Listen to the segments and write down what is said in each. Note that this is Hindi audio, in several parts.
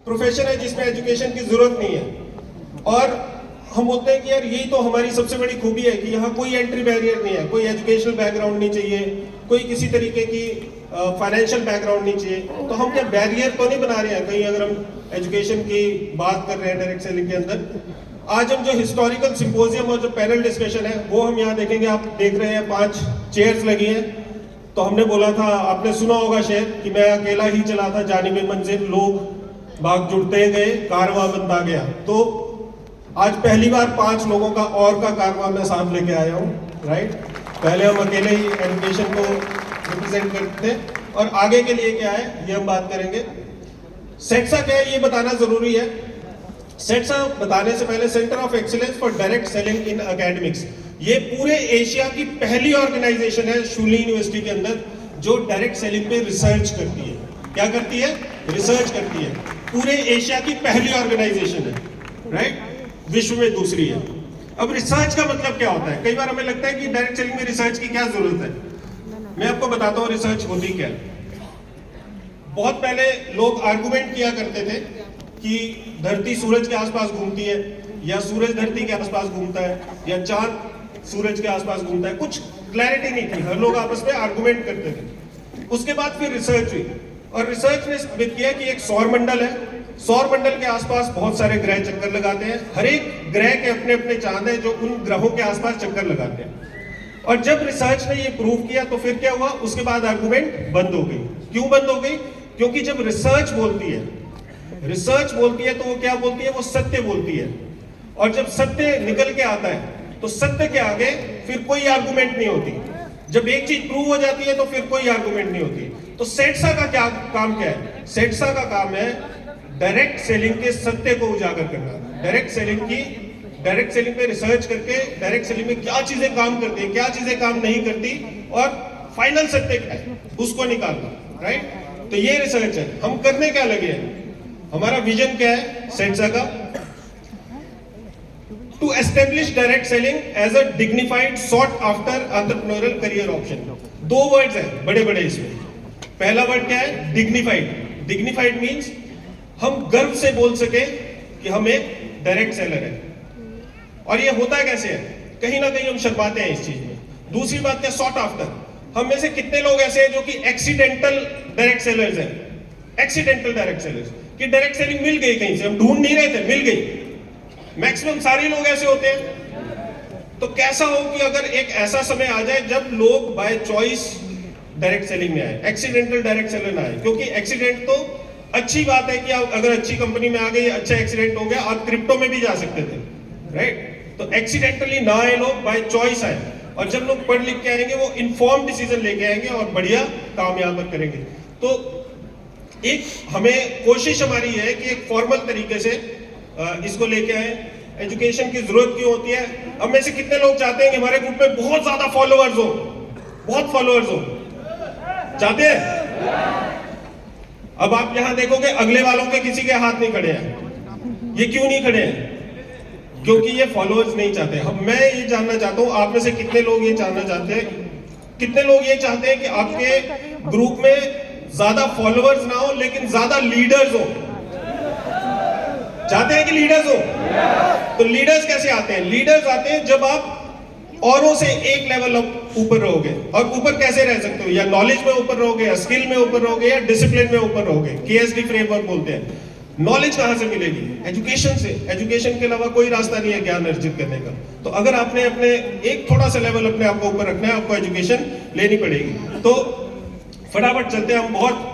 प्रोफेशन है जिसमें एजुकेशन की जरूरत नहीं है, और हम बोलते हैं कि यार यही तो हमारी सबसे बड़ी खूबी है कि यहाँ कोई एंट्री बैरियर नहीं है, कोई एजुकेशनल बैकग्राउंड नहीं चाहिए, कोई किसी तरीके की फाइनेंशियल बैकग्राउंड नहीं चाहिए। तो हम क्या बैरियर तो नहीं बना रहे हैं कहीं, अगर हम एजुकेशन की बात कर रहे हैं डायरेक्ट सेलिंग के अंदर। आज हम जो हिस्टोरिकल सिंपोजियम और जो पैनल डिस्कशन है वो हम यहाँ देखेंगे। आप देख रहे हैं 5 चेयर्स लगी हैं। तो हमने बोला था, आपने सुना होगा शायद, कि मैं अकेला ही चला था जानिबे मंजिल, लोग भाग जुड़ते गए, कारवां बनता गया। तो आज पहली बार 5 लोगों का और का कारवां मैं साथ लेके आया हूँ, राइट। पहले हम अकेले ही एजुकेशन को रिप्रेजेंट करते थे, और आगे के लिए क्या है ये हम बात करेंगे। सेट्सा क्या है ये बताना जरूरी है। सेट्सा बताने से पहले centre of excellence for direct selling in academics, ये पूरे एशिया की पहली ऑर्गेनाइजेशन है शूली यूनिवर्सिटी के अंदर जो डायरेक्ट सेलिंग पे रिसर्च करती है। क्या करती है? रिसर्च करती है। पूरे एशिया की पहली ऑर्गेनाइजेशन है, राइट, विश्व में दूसरी है। अब रिसर्च का मतलब क्या होता है? कई बार हमें लगता है कि डायरेक्ट सेलिंग में रिसर्च की क्या जरूरत है। मैं आपको बताता हूँ रिसर्च होती क्या है। बहुत पहले लोग आर्गुमेंट किया करते थे कि धरती सूरज के आसपास घूमती है, या सूरज धरती के आसपास घूमता है, या चांद सूरज के आसपास घूमता है। कुछ क्लैरिटी नहीं थी, हर लोग आपस में आर्गुमेंट करते थे। उसके बाद फिर रिसर्च हुई, और रिसर्च ने साबित किया कि एक सौर मंडल है, सौर मंडल के आसपास बहुत सारे ग्रह चक्कर लगाते हैं। हर एक ग्रह के अपने अपने चांद है जो उन ग्रहों के आसपास चक्कर लगाते हैं। और जब रिसर्च ने ये प्रूव किया तो फिर क्या हुआ, उसके बाद आर्गुमेंट बंद हो गई। क्यों बंद हो गई? क्योंकि जब रिसर्च बोलती है तो वो क्या बोलती है? वो सत्य बोलती है। और जब सत्य निकल के आता है तो सत्य के आगे फिर कोई आर्गुमेंट नहीं होती। जब एक चीज प्रूव हो जाती है तो फिर कोई आर्गुमेंट नहीं होती। तो सेट्सा का क्या काम क्या है? सेट्सा का काम है डायरेक्ट सेलिंग के सत्य को उजागर करना। डायरेक्ट सेलिंग पे रिसर्च करके डायरेक्ट सेलिंग में क्या चीजें काम करती है, क्या चीजें काम नहीं करती, और फाइनल सत्य क्या है उसको निकालना, राइट। तो ये रिसर्च है। हम करने क्या लगे हैं? हमारा विजन क्या है सेट्सा का? To establish direct selling as a dignified sought after entrepreneurial career option. 2 words हैं बड़े बड़े इसमें। पहला वर्ड क्या है? डिग्निफाइड। डिग्निफाइड मींस हम गर्व से बोल सके कि हम एक डायरेक्ट सेलर है। और ये होता कैसे है? कहीं ना कहीं हम शर्माते हैं इस चीज में। दूसरी बात क्या? Sought after. हम में से कितने लोग ऐसे हैं जो कि एक्सीडेंटल डायरेक्ट सेलर्स हैं? एक्सीडेंटल डायरेक्ट सेलर्स, कि डायरेक्ट सेलिंग मिल गई कहीं से, हम ढूंढ नहीं रहे थे, मिल गई। मैक्सिमम सारे लोग ऐसे होते हैं। तो कैसा हो कि अगर एक ऐसा समय आ जाए जब लोग बाय चॉइस डायरेक्ट सेलिंग में आए, एक्सीडेंटल डायरेक्ट सेलर ना आए। क्योंकि एक्सीडेंट तो अच्छी बात है कि आप अगर अच्छी कंपनी में आ गई, अच्छा एक्सीडेंट हो गया, आप क्रिप्टो में भी जा सकते थे, राइट। तो एक्सीडेंटली ना आए लोग, बाय चॉइस आए। और जब लोग पढ़ लिख के आएंगे वो इन्फॉर्म डिसीजन लेके आएंगे और बढ़िया काम यहाँ पर करेंगे। तो एक हमें कोशिश हमारी है कि एक फॉर्मल तरीके से इसको लेके आए। एजुकेशन की जरूरत क्यों होती है? हम में से कितने लोग चाहते हैं कि हमारे ग्रुप में बहुत ज्यादा फॉलोअर्स हो, बहुत फॉलोअर्स हो? चाहते हैं? अब आप यहां देखोगे अगले वालों के किसी के हाथ नहीं खड़े हैं। ये क्यों नहीं खड़े हैं? क्योंकि ये फॉलोअर्स नहीं चाहते। मैं ये जानना चाहता हूं आप में से कितने लोग ये जानना चाहते हैं, कितने लोग ये चाहते हैं कि आपके ग्रुप में ज्यादा फॉलोअर्स ना हो लेकिन ज्यादा लीडर्स हो? चाहते हैं कि लीडर्स हो? तो लीडर्स कैसे आते हैं? लीडर्स आते हैं जब आप औरों से एक लेवल ऊपर रहोगे। और ऊपर कैसे रह सकते हो? या नॉलेज में ऊपर रहोगे, या स्किल में ऊपर रहोगे, या डिसिप्लिन में ऊपर रहोगे। KSD फ्रेमवर्क बोलते हैं। नॉलेज कहां से मिलेगी? एजुकेशन से। एजुकेशन के अलावा कोई रास्ता नहीं है ज्ञान अर्जित करने का। तो अगर आपने अपने एक थोड़ा सा लेवल अपने आप को ऊपर रखना है, आपको एजुकेशन लेनी पड़ेगी। तो फटाफट चलते हैं हम। बहुत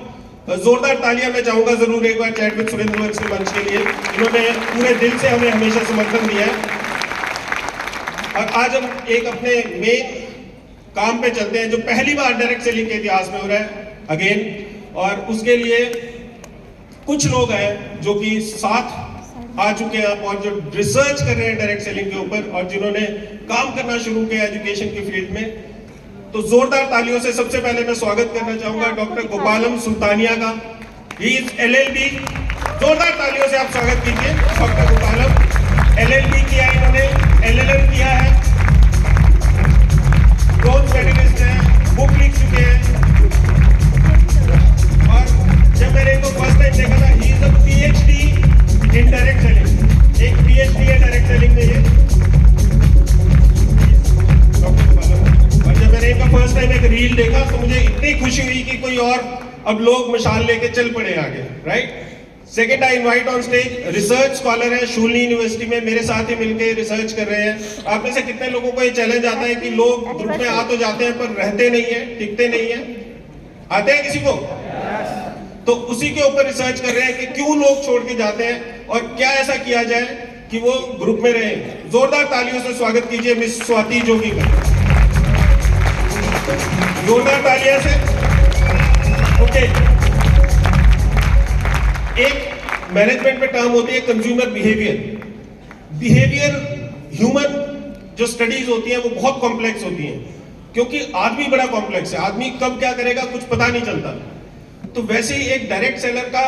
जोरदार तालियां मैं चाहूंगा जरूर एक बार चैटविद सुरेंद्र वर्क्स के मंच के लिए। इन्होंने पूरे दिल से हमें हमेशा समर्थन दिया है। और आज हम एक अपने मेन काम पे चलते हैं जो पहली बार डायरेक्ट सेलिंग के इतिहास में हो रहा है अगेन। और उसके लिए कुछ लोग हैं जो कि साथ आ चुके हैं और जो रिसर्च कर रहे हैं डायरेक्ट सेलिंग के ऊपर, और जिन्होंने काम करना शुरू किया एजुकेशन की फील्ड में। तो जोरदार तालियों से सबसे पहले मैं स्वागत करना चाहूंगा डॉक्टर गोपालम सुल्तानिया का। He is LLB। जोरदार तालियों से आप स्वागत कीजिए डॉक्टर गोपालम। LLB किया है इन्होंने, LLM किया है, ब्रोंज मेडलिस्ट है, बुक लिख चुके हैं। और जब मैंने इनको फर्स्ट टाइम देखा था, he is a PhD field देखा तो मुझे इतनी खुशी हुई कि कोई और अब लोग मशाल लेके चल पड़े आगे, right. Second, I invite on stage research scholar है, शूलिनी यूनिवर्सिटी में मेरे साथ ही मिलके रिसर्च कर रहे हैं। आप में से कितने लोगों को ये चैलेंज आता है कि लोग ग्रुप में आ तो जाते हैं पर रहते नहीं है, टिकते नहीं है? आते हैं किसी को? तो उसी के ऊपर रिसर्च कर रहे हैं कि क्यों लोग छोड़ के जाते हैं और क्या ऐसा किया जाए कि वो ग्रुप में रहे। जोरदार तालियों से स्वागत कीजिए मिस स्वाति जोगी का, जोरदार तालियां से। ओके, एक मैनेजमेंट में टर्म होती है कंज्यूमर बिहेवियर। बिहेवियर ह्यूमन जो स्टडीज होती हैं वो बहुत कॉम्प्लेक्स होती हैं, क्योंकि आदमी बड़ा कॉम्प्लेक्स है, आदमी कब क्या करेगा कुछ पता नहीं चलता। तो वैसे ही एक डायरेक्ट सेलर का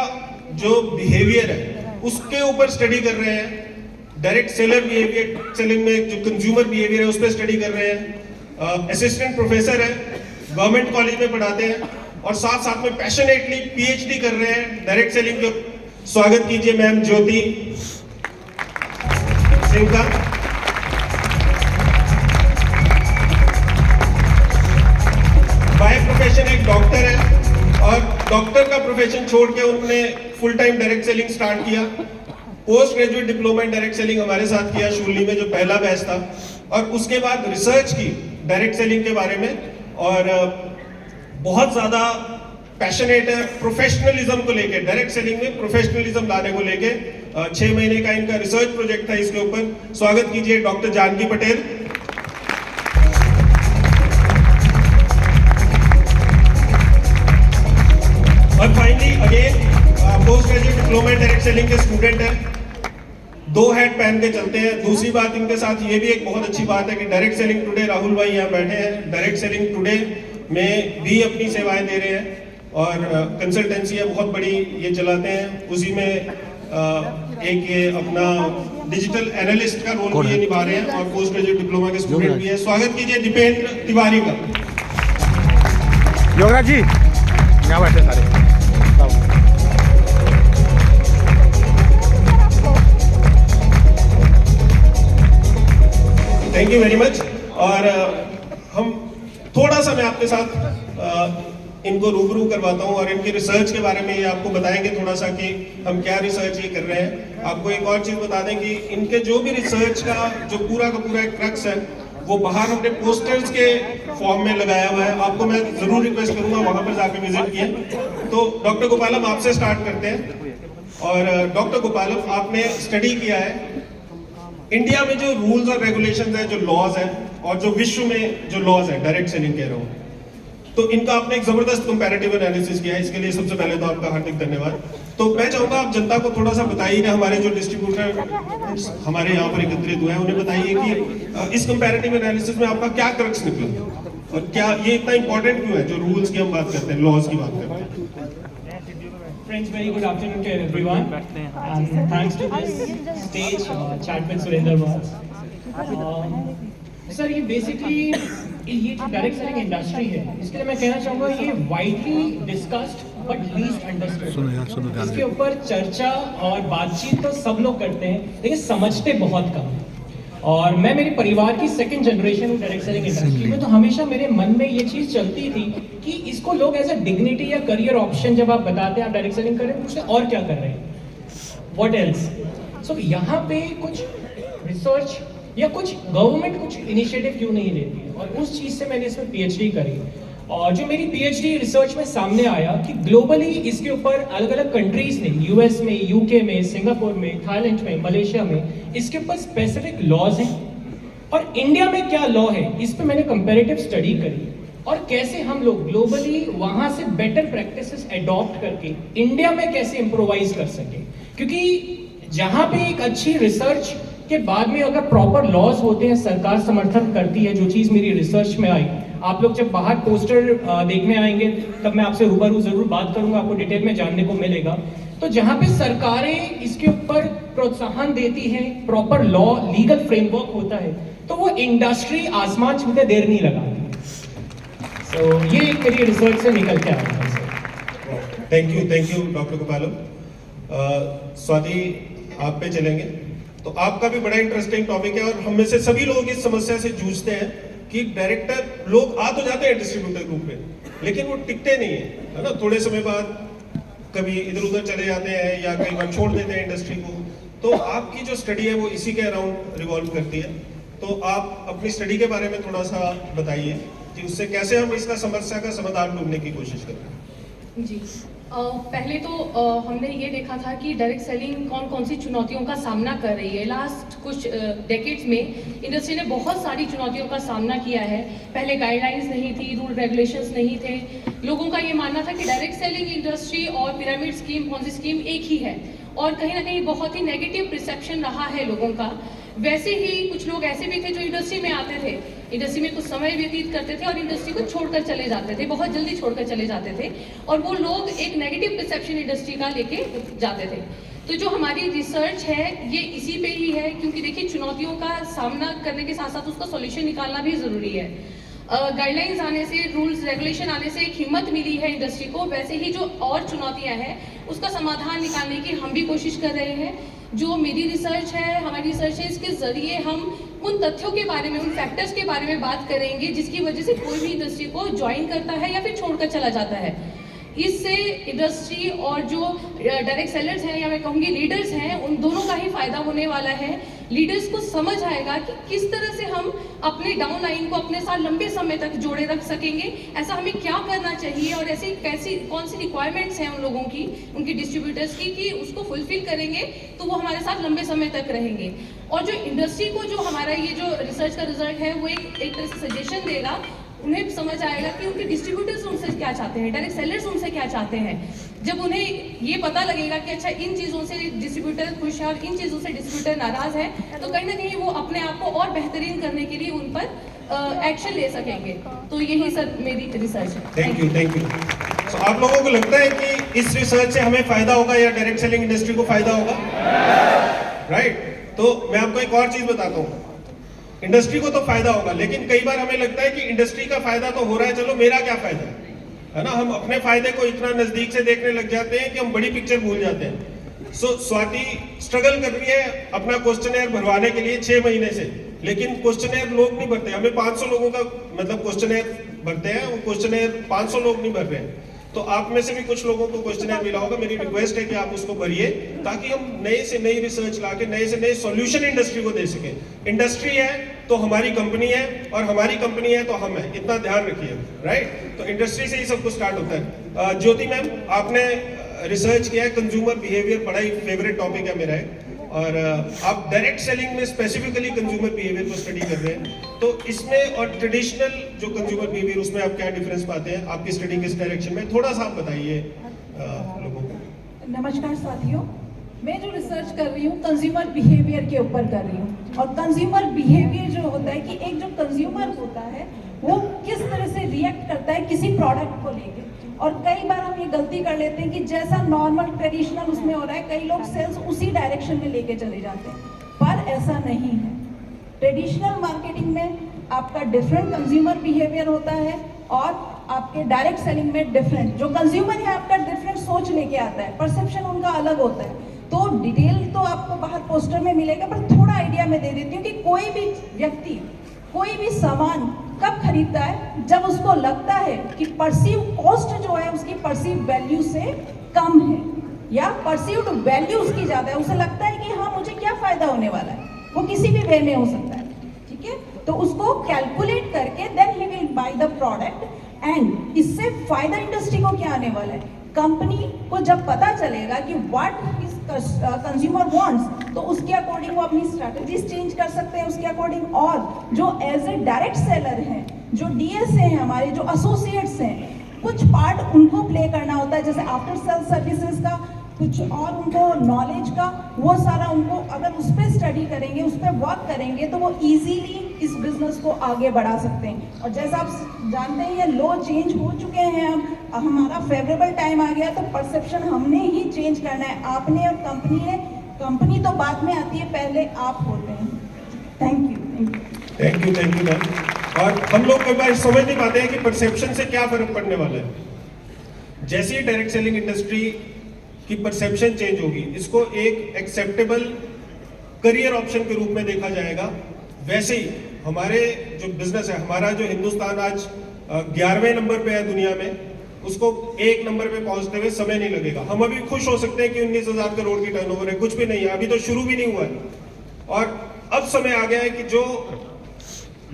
जो बिहेवियर है उसके ऊपर स्टडी कर रहे हैं। डायरेक्ट सेलर बिहेवियर, सेलिंग में जो कंज्यूमर बिहेवियर है उस पर स्टडी कर रहे हैं। असिस्टेंट प्रोफेसर है, गवर्नमेंट कॉलेज में पढ़ाते हैं और साथ साथ में पैशनेटली पीएचडी कर रहे हैं डायरेक्ट सेलिंग के। स्वागत कीजिए मैम ज्योति सिंह का। बाय प्रोफेशन एक डॉक्टर है और डॉक्टर का प्रोफेशन छोड़ के उन्होंने full time direct selling start किया। Post graduate diploma in direct selling हमारे साथ किया शूलिनी में, जो पहला बैच था, और उसके बाद रिसर्च की डायरेक्ट सेलिंग के बारे में और बहुत ज्यादा पैशनेट है प्रोफेशनलिज्म को लेके। डायरेक्ट सेलिंग में प्रोफेशनलिज्म लाने को लेके 6 महीने का इनका रिसर्च प्रोजेक्ट था इसके ऊपर। स्वागत कीजिए डॉक्टर जानकी पटेल। और finally again post graduate diploma in direct selling के स्टूडेंट है, 2 हैट पहन के चलते हैं। दूसरी बात इनके साथ ये भी एक बहुत अच्छी बात है कि डायरेक्ट सेलिंग टुडे, राहुल भाई यहाँ बैठे हैं, डायरेक्ट सेलिंग टुडे में भी अपनी सेवाएं दे रहे हैं और कंसल्टेंसी है बहुत बड़ी ये चलाते हैं। उसी में एक ये अपना डिजिटल एनालिस्ट का रोल भी ये निभा रहे हैं और पोस्ट ग्रेजुएट डिप्लोमा के स्टूडेंट भी है। स्वागत कीजिए दीपेंद्र तिवारी का। योगराज जी यहाँ बैठे सारे। Thank you very much. और हम थोड़ा सा मैं आपके साथ इनको रूबरू करवाता हूँ और इनकी रिसर्च के बारे में ये आपको बताएंगे थोड़ा सा कि हम क्या रिसर्च ये कर रहे हैं। आपको एक और चीज़ बता दें कि इनके जो भी रिसर्च का जो पूरा का पूरा एक क्रक्स है वो बाहर हमने पोस्टर्स के फॉर्म में लगाया हुआ है। आपको मैं जरूर रिक्वेस्ट करूंगा वहां पर जाके विजिट किए। तो डॉक्टर गोपालम आपसे स्टार्ट करते हैं। और डॉक्टर गोपालम, आपने स्टडी किया है इंडिया में जो रूल्स और रेगुलेशंस है, जो लॉज है, और जो विश्व में जो लॉज है, डायरेक्ट सेलिंग कह रहा हूँ, तो इनका आपने एक जबरदस्त कंपैरेटिव एनालिसिस किया है। इसके लिए सबसे पहले तो आपका हार्दिक धन्यवाद। तो मैं चाहूंगा आप जनता को थोड़ा सा बताइए, हमारे जो डिस्ट्रीब्यूटर हमारे यहाँ पर एकत्रित हुए हैं उन्हें बताइए कि इस कंपैरेटिव एनालिसिस में आपका क्या क्रक्स निकला और क्या ये इतना इंपॉर्टेंट क्यों है जो रूल्स की हम बात करते हैं, लॉज की बात करते हैं। Friends, very good afternoon to everyone, and thanks to this stage, chat with Surinder Vaz. Sir ये बेसिकली ये जो डायरेक्ट सेलिंग इंडस्ट्री है इसके लिए मैं कहना चाहूँगा ये widely discussed but least understood. इसके ऊपर चर्चा और बातचीत तो सब लोग करते हैं लेकिन समझते बहुत कम हैं। और मैं मेरे परिवार की 2nd generation direct selling industry में, तो हमेशा मेरे मन में ये चीज़ चलती थी कि इसको लोग एज अ डिग्निटी या करियर ऑप्शन जब आप बताते हैं आप डायरेक्ट सेलिंग कर रहे हैं, पूछते और क्या कर रहे हैं, व्हाट एल्स। सो यहाँ पे कुछ रिसर्च या कुछ गवर्नमेंट कुछ इनिशिएटिव क्यों नहीं लेती है, और उस चीज़ से मैंने इसमें पीएचडी करी। और जो मेरी पीएचडी रिसर्च में सामने आया कि ग्लोबली इसके ऊपर अलग अलग कंट्रीज ने, यूएस में, यूके में, सिंगापुर में, थाईलैंड में, मलेशिया में इसके ऊपर स्पेसिफिक लॉज हैं और इंडिया में क्या लॉ है, इस पे मैंने कंपैरेटिव स्टडी करी और कैसे हम लोग ग्लोबली वहाँ से बेटर प्रैक्टिसेस अडॉप्ट करके इंडिया में कैसे इम्प्रोवाइज कर सके। क्योंकि जहाँ पे एक अच्छी रिसर्च के बाद में अगर प्रॉपर लॉज होते हैं, सरकार समर्थन करती है, जो चीज़ मेरी रिसर्च में आई, आप लोग जब बाहर पोस्टर देखने आएंगे तब मैं आपसे रूबरू जरूर बात करूंगा, आपको डिटेल में जानने को मिलेगा। तो जहाँ पे सरकारें इसके ऊपर प्रोत्साहन देती हैं, प्रॉपर लॉ लीगल फ्रेमवर्क होता है, तो वो इंडस्ट्री आसमान छूते देर नहीं लगाती। सो ये एक मेरी रिसर्च से निकल के आया है। Thank you doctor Gopalam. Swati आप पे चलेंगे। तो आपका भी बड़ा इंटरेस्टिंग टॉपिक है और हम में से सभी लोग इस समस्या से जूझते हैं कि डायरेक्टर लोग आ तो जाते हैं डिस्ट्रीब्यूटर ग्रुप में, लेकिन वो टिकते नहीं है ना, थोड़े समय बाद कभी इधर उधर चले जाते हैं या कई बार छोड़ देते हैं इंडस्ट्री को। तो आपकी जो स्टडी है वो इसी के अराउंड रिवॉल्व करती है। तो आप अपनी स्टडी के बारे में थोड़ा सा बताइए कि उससे कैसे हम इसका समस्या का समाधान ढूंढने की कोशिश कर रहे हैं। जी, पहले तो हमने ये देखा था कि डायरेक्ट सेलिंग कौन कौन सी चुनौतियों का सामना कर रही है। लास्ट कुछ डेकेड्स में इंडस्ट्री ने बहुत सारी चुनौतियों का सामना किया है। पहले गाइडलाइंस नहीं थी, रूल रेगुलेशंस नहीं थे। लोगों का ये मानना था कि डायरेक्ट सेलिंग इंडस्ट्री और पिरामिड स्कीम, पॉन्जी स्कीम एक ही है, और कहीं ना कहीं बहुत ही नेगेटिव परसेप्शन रहा है लोगों का। वैसे ही कुछ लोग ऐसे भी थे जो इंडस्ट्री में आते थे, इंडस्ट्री में कुछ समय व्यतीत करते थे और इंडस्ट्री को छोड़कर चले जाते थे, बहुत जल्दी छोड़कर चले जाते थे, और वो लोग एक नेगेटिव परसेप्शन इंडस्ट्री का लेके जाते थे। तो जो हमारी रिसर्च है ये इसी पे ही है, क्योंकि देखिए चुनौतियों का सामना करने के साथ साथ उसका सॉल्यूशन निकालना भी ज़रूरी है। गाइडलाइंस आने से, रूल्स रेगुलेशन आने से एक हिम्मत मिली है इंडस्ट्री को, वैसे ही जो और चुनौतियां हैं उसका समाधान निकालने की हम भी कोशिश कर रहे हैं। जो मेरी रिसर्च है, हमारी रिसर्च है, इसके जरिए हम उन तथ्यों के बारे में, उन फैक्टर्स के बारे में बात करेंगे जिसकी वजह से कोई भी इंडस्ट्री को ज्वाइन करता है या फिर छोड़कर चला जाता है। इससे इंडस्ट्री और जो डायरेक्ट सेलर्स हैं या मैं कहूँगी लीडर्स हैं, उन दोनों का ही फायदा होने वाला है। लीडर्स को समझ आएगा कि किस तरह से हम अपने डाउन लाइन को अपने साथ लंबे समय तक जोड़े रख सकेंगे, ऐसा हमें क्या करना चाहिए और ऐसी कैसी कौन सी रिक्वायरमेंट्स हैं उन लोगों की, उनकी डिस्ट्रीब्यूटर्स की, कि उसको फुलफिल करेंगे तो वो हमारे साथ लंबे समय तक रहेंगे। और जो इंडस्ट्री को जो हमारा ये जो रिसर्च का रिजल्ट है वो एक तरह से सजेशन देगा, उन्हें समझ आएगा कि उनके डिस्ट्रीब्यूटर्स उनसे क्या चाहते हैं, डायरेक्ट सेलर्स उनसे क्या चाहते हैं। जब उन्हें ये पता लगेगा कि अच्छा इन चीज़ों से डिस्ट्रीब्यूटर खुश है और इन चीज़ों से डिस्ट्रीब्यूटर नाराज़ है, तो कहीं ना कहीं वो अपने आप को और बेहतरीन करने के लिए उन पर एक्शन ले सकेंगे। तो यही सर मेरी रिसर्च है। Thank you, thank you. तो आप लोगों को लगता है कि इस रिसर्च से हमें फायदा होगा या डायरेक्ट सेलिंग इंडस्ट्री को फायदा होगा? राइट। तो मैं आपको एक और चीज बताता हूँ, इंडस्ट्री को तो फायदा होगा, लेकिन कई बार हमें लगता है कि इंडस्ट्री का फायदा तो हो रहा है, चलो मेरा क्या फायदा है ना। हम अपने फायदे को इतना नजदीक से देखने लग जाते हैं कि हम बड़ी पिक्चर भूल जाते हैं। स्वाति स्ट्रगल कर रही है अपना क्वेश्चनर भरवाने के लिए 6 महीने से, लेकिन क्वेश्चनर लोग नहीं भरते। हमें 500 लोगों का मतलब क्वेश्चनर भरते हैं, वो क्वेश्चनर 500 लोग नहीं भर रहे हैं। तो आप में से भी कुछ लोगों को क्वेश्चनर मिला होगा, मेरी रिक्वेस्ट है कि आप उसको भरिए ताकि हम नए से नई रिसर्च लाके नए से नए सॉल्यूशन इंडस्ट्री को दे सकें। इंडस्ट्री है तो हमारी कंपनी है और हमारी कंपनी है तो हम है, इतना ध्यान रखिए। राइट। तो इंडस्ट्री से ही सब कुछ स्टार्ट होता है। ज्योति मैम, आपने रिसर्च किया है, कंज्यूमर बिहेवियर बड़ा ही फेवरेट टॉपिक है मेरा है, और आप डायरेक्ट सेलिंग में स्पेसिफिकली कंज्यूमर बिहेवियर को स्टडी कर रहे हैं। तो इसमें और ट्रेडिशनल जो कंज्यूमर बिहेवियर, उसमें आप क्या डिफरेंस पाते हैं? आपकी स्टडी किस डायरेक्शन में, थोड़ा सा आप बताइए लोगों को। नमस्कार साथियों, मैं जो रिसर्च कर रही हूँ कंज्यूमर बिहेवियर के ऊपर कर रही हूँ। और कंज्यूमर बिहेवियर जो होता है कि एक जो कंज्यूमर होता है वो किस तरह से रिएक्ट करता है किसी प्रोडक्ट को लेके। और कई बार हम ये गलती कर लेते हैं कि जैसा नॉर्मल ट्रेडिशनल उसमें हो रहा है, कई लोग सेल्स उसी डायरेक्शन में लेके चले जाते हैं, पर ऐसा नहीं है। ट्रेडिशनल मार्केटिंग में आपका डिफरेंट कंज्यूमर बिहेवियर होता है और आपके डायरेक्ट सेलिंग में डिफरेंट, जो कंज्यूमर है आपका डिफरेंट सोच लेके आता है, परसेप्शन उनका अलग होता है। तो डिटेल तो आपको बाहर पोस्टर में मिलेगा, पर थोड़ा आइडिया मैं दे देती हूँ कि कोई भी व्यक्ति कोई भी सामान कब खरीदता है, जब उसको लगता है कि परसीव कॉस्ट जो है उसकी परसीव वैल्यू से कम है या परसीव्ड वैल्यू उसकी ज्यादा है। उसे लगता है कि हाँ मुझे क्या फायदा होने वाला है, वो किसी भी वे में हो सकता है, ठीक है। तो उसको कैलकुलेट करके देन ही will buy the product. And इससे फायदा इंडस्ट्री को क्या आने वाला है, कंपनी को जब पता चलेगा कि व्हाट इज कंज्यूमर वांट्स, तो उसके अकॉर्डिंग वो अपनी स्ट्रैटेजीज चेंज कर सकते हैं उसके अकॉर्डिंग। और जो एज ए डायरेक्ट सेलर हैं, जो डीएसए हैं, हमारे जो एसोसिएट्स हैं, कुछ पार्ट उनको प्ले करना होता है, जैसे आफ्टर सेल सर्विसेज का कुछ और उनको नॉलेज का, वो सारा उनको अगर उस पर स्टडी करेंगे, उस पर वर्क करेंगे, तो वो इजीली इस बिजनेस को आगे बढ़ा सकते हैं। और जैसा आप जानते हैं ये लो चेंज हो चुके हैं, अब हमारा फेवरेबल टाइम आ गया, तो परसेप्शन हमने ही चेंज करना है, आपने और कंपनी ने। कंपनी तो बाद में आती है, पहले आप होते हैं। Thank you, thank you, thank you ma'am. और हम लोग कई बार समझ नहीं पाते हैं कि परसेप्शन से क्या फर्क पड़ने वाला है। जैसे ही डायरेक्ट सेलिंग इंडस्ट्री की परसेप्शन चेंज होगी, इसको एक एक्सेप्टेबल करियर ऑप्शन के रूप में देखा जाएगा, वैसे ही हमारे जो बिजनेस है, हमारा जो हिंदुस्तान आज 11वें नंबर पे है दुनिया में, उसको 1 नंबर पे पहुंचते हुए समय नहीं लगेगा। हम अभी खुश हो सकते हैं कि 19,000 करोड़ की टर्नओवर है, कुछ भी नहीं है, अभी तो शुरू भी नहीं हुआ है। और अब समय आ गया है कि जो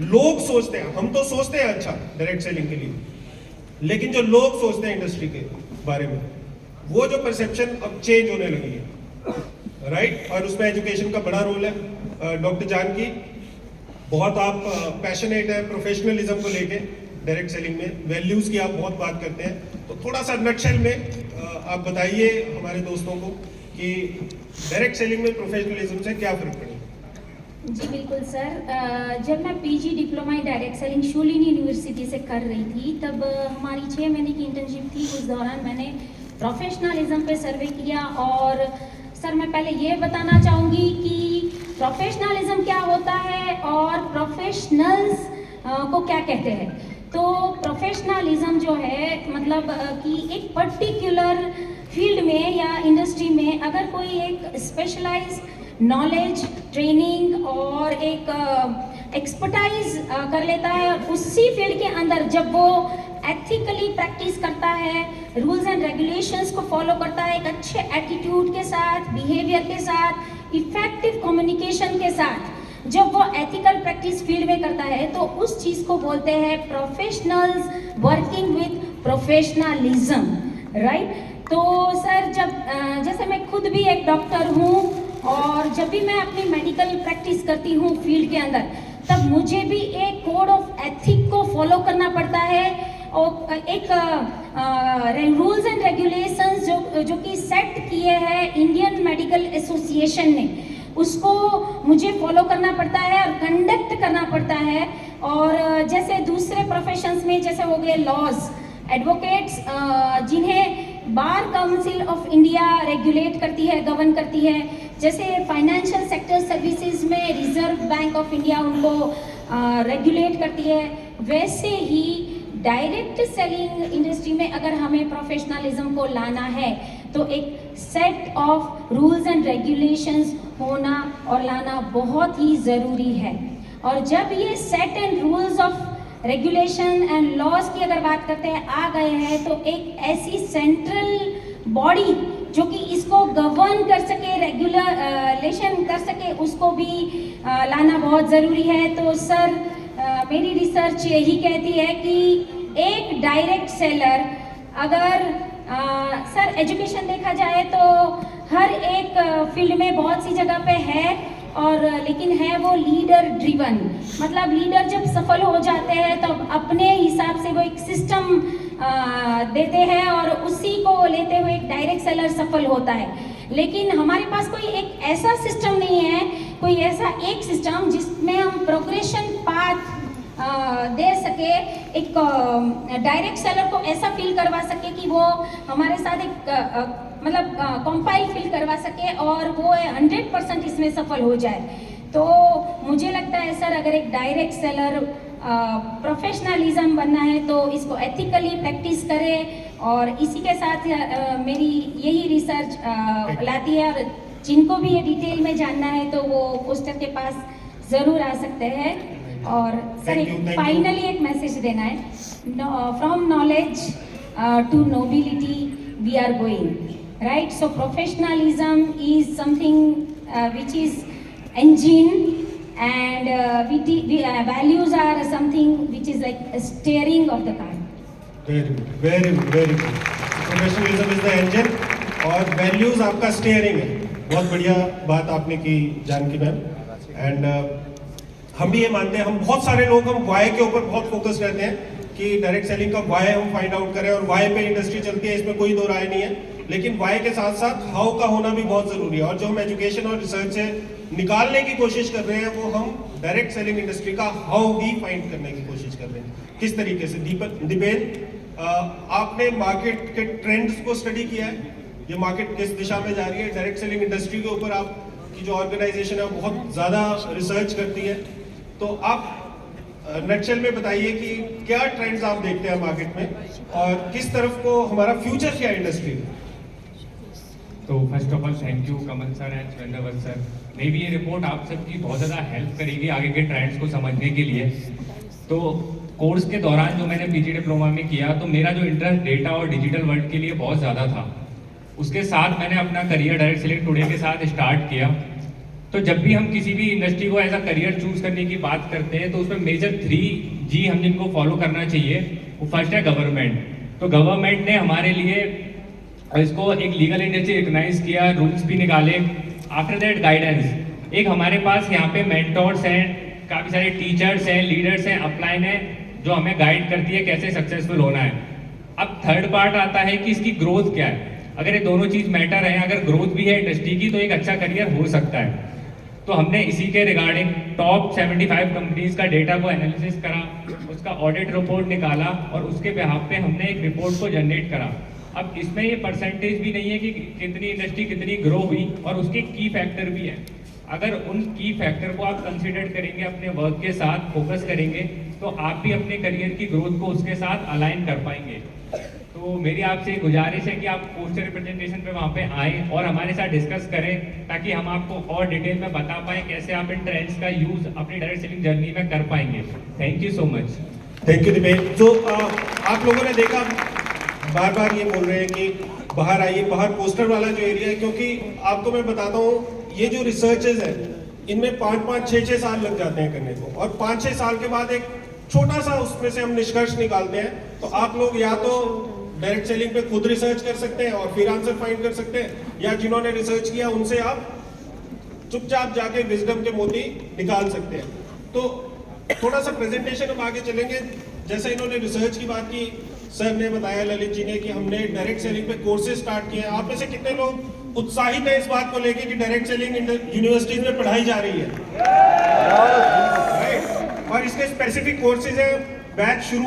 लोग सोचते हैं, हम तो सोचते हैं अच्छा डायरेक्ट सेलिंग के लिए, लेकिन जो लोग सोचते हैं इंडस्ट्री के बारे में, वो जो परसेप्शन अब चेंज होने लगी है, राइट। और उसमें एजुकेशन का बड़ा रोल है। डॉक्टर जानकी, बहुत आप पैशनेट है प्रोफेशनलिज्म को लेके, डायरेक्ट सेलिंग में वैल्यूज की आप बहुत बात करते हैं, तो थोड़ा सा नटशेल में आप बताइए हमारे दोस्तों को कि डायरेक्ट सेलिंग में प्रोफेशनलिज्म से क्या फर्क पड़ेगा। जी बिल्कुल सर, जब मैं PG diploma in direct selling Shoolini university से कर रही थी, तब हमारी 6 महीने की इंटर्नशिप थी। उस दौरान मैंने प्रोफेशनलिज्म पे सर्वे किया। और सर मैं पहले ये बताना चाहूँगी कि प्रोफेशनलिज्म क्या होता है और प्रोफेशनल्स को क्या कहते हैं। तो प्रोफेशनलिज्म जो है मतलब कि एक पर्टिकुलर फील्ड में या इंडस्ट्री में अगर कोई एक स्पेशलाइज नॉलेज, ट्रेनिंग और एक एक्सपर्टाइज कर लेता है, उसी फील्ड के अंदर जब वो एथिकली प्रैक्टिस करता है, रूल्स एंड रेगुलेशंस को फॉलो करता है, एक अच्छे एटीट्यूड के साथ, बिहेवियर के साथ, इफेक्टिव कम्युनिकेशन के साथ, जब वो एथिकल प्रैक्टिस फील्ड में करता है, तो उस चीज़ को बोलते हैं professionals working with professionalism, right. तो सर जब जैसे मैं खुद भी एक डॉक्टर हूँ और जब भी मैं अपनी मेडिकल प्रैक्टिस करती हूँ फील्ड के अंदर, तब मुझे भी एक कोड ऑफ एथिक को फॉलो करना पड़ता है और एक रूल्स एंड रेगुलेशंस जो कि सेट किए हैं इंडियन मेडिकल एसोसिएशन ने, उसको मुझे फॉलो करना पड़ता है और कंडक्ट करना पड़ता है। और जैसे दूसरे प्रोफेशंस में जैसे हो गए लॉज, एडवोकेट्स जिन्हें bar council of India regulate करती है, गवर्न करती है, जैसे फाइनेंशियल सेक्टर सर्विसेज में रिजर्व बैंक ऑफ इंडिया उनको रेगुलेट करती है, वैसे ही डायरेक्ट सेलिंग इंडस्ट्री में अगर हमें प्रोफेशनलिज्म को लाना है तो एक set of rules and regulations होना और लाना बहुत ही ज़रूरी है। और जब ये set and rules of regulation and laws की अगर बात करते हैं आ गए हैं, तो एक ऐसी सेंट्रल बॉडी जो कि इसको गवर्न कर सके, रेगुलेशन कर सके, उसको भी लाना बहुत ज़रूरी है। तो सर मेरी रिसर्च यही कहती है कि एक डायरेक्ट सेलर अगर सर एजुकेशन देखा जाए तो हर एक फील्ड में बहुत सी जगह पे है, और लेकिन है वो लीडर ड्रिवन, मतलब लीडर जब सफल हो जाते हैं तो अपने हिसाब से वो एक सिस्टम देते हैं और उसी को लेते हुए एक डायरेक्ट सेलर सफल होता है। लेकिन हमारे पास कोई एक ऐसा सिस्टम नहीं है, कोई ऐसा एक सिस्टम जिसमें हम प्रोग्रेशन पाथ दे सके, एक डायरेक्ट सेलर को ऐसा फील करवा सके कि वो हमारे साथ एक मतलब कंपाइल फील करवा सके और वो 100% इसमें सफल हो जाए। तो मुझे लगता है सर अगर एक डायरेक्ट सेलर प्रोफेशनलिज्म बनना है तो इसको एथिकली प्रैक्टिस करे, और इसी के साथ मेरी यही रिसर्च लाती है। और जिनको भी ये डिटेल में जानना है तो वो पोस्टर के पास ज़रूर आ सकते हैं। और सर फाइनली एक मैसेज देना है, from knowledge to nobility we are going, right. So professionalism is something which is engine, and values are something which is like a steering of the car. Very good, very good, very good. Professionalism is the engine और values आपका steering है। बहुत बढ़िया बात आपने की जानकी मैम। एंड हम भी ये मानते हैं, हम बहुत सारे लोग हम वाई के ऊपर बहुत फोकस रहते हैं कि डायरेक्ट सेलिंग का वाई हम फाइंड आउट करें, और वाई पे इंडस्ट्री चलती है, इसमें कोई दो राय नहीं है। लेकिन वाई के साथ साथ हाउ का होना भी बहुत जरूरी है, और जो हम एजुकेशन और रिसर्च से निकालने की कोशिश कर रहे हैं वो हम डायरेक्ट सेलिंग इंडस्ट्री का हाउ भी फाइंड करने की कोशिश कर रहे हैं। किस तरीके से दीपेन, आपने मार्केट के ट्रेंड्स को स्टडी किया है, ये मार्केट किस दिशा में जा रही है, डायरेक्ट सेलिंग इंडस्ट्री के ऊपर आपकी जो ऑर्गेनाइजेशन है बहुत ज़्यादा रिसर्च करती है, तो आप नटशेल में बताइए कि क्या ट्रेंड्स आप देखते हैं मार्केट में और किस तरफ को हमारा फ्यूचर क्या इंडस्ट्री में। तो first of all thank you Kamal sir and Surendra sir. May be ये रिपोर्ट आप सबकी बहुत ज़्यादा हेल्प करेगी आगे के ट्रेंड्स को समझने के लिए। तो कोर्स के दौरान जो मैंने पीजी डिप्लोमा में किया तो मेरा जो इंटरेस्ट डेटा और डिजिटल वर्ल्ड के लिए बहुत ज़्यादा था। उसके साथ मैंने अपना करियर डायरेक्ट सेलिंग टुडे के साथ स्टार्ट किया। तो जब भी हम किसी भी इंडस्ट्री को एज अ करियर चूज करने की बात करते हैं तो उसमें मेजर 3G हम जिनको फॉलो करना चाहिए, वो फर्स्ट है गवर्नमेंट। तो गवर्नमेंट ने हमारे लिए इसको एक लीगल इंडस्ट्री रिकग्नाइज किया, रूल्स भी निकाले। आफ्टर दैट गाइडेंस, एक हमारे पास यहाँ पे मेंटोर्स हैं, काफ़ी सारे टीचर्स हैं, लीडर्स हैं, अपलाइन हैं, जो हमें गाइड करती है कैसे सक्सेसफुल होना है। अब थर्ड पार्ट आता है कि इसकी ग्रोथ क्या है। अगर ये दोनों चीज़ मैटर हैं, अगर ग्रोथ भी है इंडस्ट्री की, तो एक अच्छा करियर हो सकता है। तो हमने इसी के रिगार्डिंग टॉप 75 कंपनीज का डेटा को एनालिसिस करा, उसका ऑडिट रिपोर्ट निकाला और उसके बिहाफ पे हमने एक रिपोर्ट को जनरेट करा। अब इसमें ये परसेंटेज भी नहीं है कि कितनी इंडस्ट्री कितनी ग्रो हुई, और उसके की फैक्टर भी है। अगर उन की फैक्टर को आप कंसिडर करेंगे, अपने वर्क के साथ फोकस करेंगे, तो आप भी अपने करियर की ग्रोथ को उसके साथ अलाइन कर पाएंगे। तो मेरी आपसे गुजारिश है कि आप पोस्टर रिप्रेजेंटेशन पे वहाँ पे आएँ और हमारे साथ डिस्कस करें, ताकि हम आपको और डिटेल में बता पाएँ कैसे आप इन ट्रेंड्स का यूज़ अपनी डायरेक्ट सेलिंग जर्नी में कर पाएंगे। Thank you so much. Thank you Dipesh. तो आप लोगों ने देखा, बार बार ये बोल रहे हैं कि बाहर आइए, बाहर पोस्टर वाला जो एरिया है, क्योंकि आपको मैं बताता हूँ ये जो रिसर्चेज है इनमें 5-5, 6-6 साल लग जाते हैं करने को, और 5-6 साल के बाद एक छोटा सा उसमें से हम निष्कर्ष निकालते हैं। तो आप लोग या तो डायरेक्ट सेलिंग पे खुद रिसर्च कर सकते हैं और फिर आंसर फाइंड कर सकते हैं, या जिन्होंने रिसर्च किया उनसे आप चुपचाप जाके विजडम के मोती निकाल सकते हैं। तो थोड़ा सा प्रेजेंटेशन हम आगे चलेंगे। जैसे इन्होंने रिसर्च की बात की, सर ने बताया, ललित जी ने, कि हमने डायरेक्ट सेलिंग पे कोर्सेज स्टार्ट किए हैं। आप में से कितने लोग उत्साहित है इस बात को लेके कि डायरेक्ट सेलिंग यूनिवर्सिटीज में पढ़ाई जा रही है? और इसके स्पेसिफिक कोर्सेज हैं, बैच शुरू